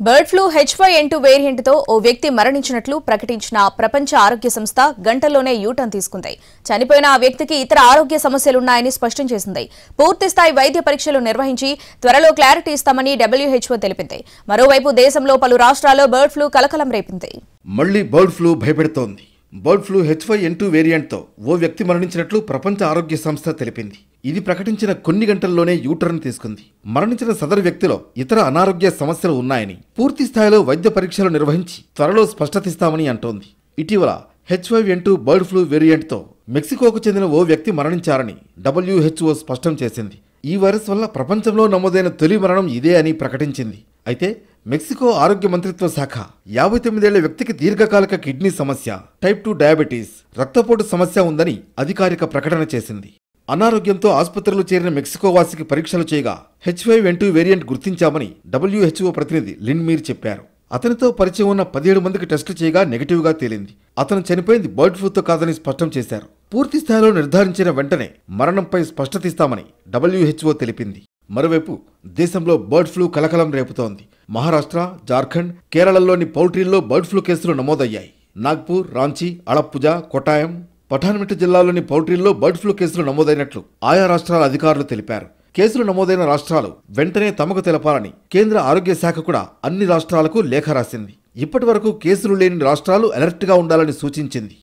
Bird flu H5N2 వేరియంట్తో ఓ వ్యక్తి మరణించినట్లు ప్రకటించిన ప్రపంచ ఆరోగ్య సంస్థ గంటల్లోనే యూటర్న్ తీసుకుంది. చనిపోయిన ఆ వ్యక్తికి ఇతర ఆరోగ్య సమస్యలున్నాయని స్పష్టం చేసింది. పూర్తిస్థాయి వైద్య పరీక్షలు నిర్వహించి త్వరలో క్లారిటీ ఇస్తామని WHO తెలిపింది. మరోవైపు దేశంలో పలు రాష్ట్రాల్లో బర్డ్ ఫ్లూ కలకలం రేపింది. మళ్లీ బర్డ్ ఫ్లూ భయపెడుతోంది. బర్డ్ ఫ్లూ H5N2 వేరియంట్తో ఓ వ్యక్తి మరణించినట్లు ప్రపంచ ఆరోగ్య సంస్థ తెలిపింది. ఇది ప్రకటించిన కొన్ని గంటల్లోనే యూటర్న్ తీసుకుంది. మరణించిన సదరు వ్యక్తిలో ఇతర అనారోగ్య సమస్యలు ఉన్నాయని, పూర్తి స్థాయిలో వైద్య పరీక్షలు నిర్వహించి త్వరలో స్పష్టతిస్తామని అంటోంది. ఇటీవల H5N2 బర్డ్ ఫ్లూ వేరియంట్తో మెక్సికోకు చెందిన ఓ వ్యక్తి మరణించారని WHO స్పష్టం చేసింది. ఈ వైరస్ వల్ల ప్రపంచంలో నమోదైన తొలి మరణం ఇదే అని ప్రకటించింది. అయితే మెక్సికో ఆరోగ్య మంత్రిత్వ శాఖ 59 ఏళ్ల వ్యక్తికి దీర్ఘకాలిక కిడ్నీ సమస్య, టైప్ 2 డయాబెటీస్, రక్తపోటు సమస్య ఉందని అధికారిక ప్రకటన చేసింది. అనారోగ్యంతో ఆసుపత్రిలో చేరిన మెక్సికో వాసికి పరీక్షలు చేయగా H5N2 వేరియంట్ గుర్తించామని WHO ప్రతినిధి లిన్ మీర్ చెప్పారు. అతనితో పరిచయం ఉన్న 17 మందికి టెస్టులు చేయగా నెగిటివ్గా తేలింది. అతను చనిపోయింది బర్డ్ ఫ్లూతో కాదని స్పష్టం చేశారు. పూర్తి స్థాయిలో నిర్ధారించిన వెంటనే మరణంపై స్పష్టతిస్తామని WHO తెలిపింది. మరోవైపు దేశంలో బర్డ్ ఫ్లూ కలకలం రేపుతోంది. మహారాష్ట్ర, జార్ఖండ్, కేరళలోని పౌల్ట్రీల్లో బర్డ్ ఫ్లూ కేసులు నమోదయ్యాయి. నాగ్పూర్, రాంచీ, అళప్పుజ, కొటాయం, పఠాన్మిట్ జిల్లాలోని పౌల్ట్రీల్లో బర్డ్ ఫ్లూ కేసులు నమోదైనట్లు ఆయా రాష్ట్రాల అధికారులు తెలిపారు. కేసులు నమోదైన రాష్ట్రాలు వెంటనే తమకు తెలపాలని కేంద్ర ఆరోగ్య శాఖ కూడా అన్ని రాష్ట్రాలకు లేఖ రాసింది. ఇప్పటి వరకు కేసులు లేని రాష్ట్రాలు అలర్ట్గా ఉండాలని సూచించింది.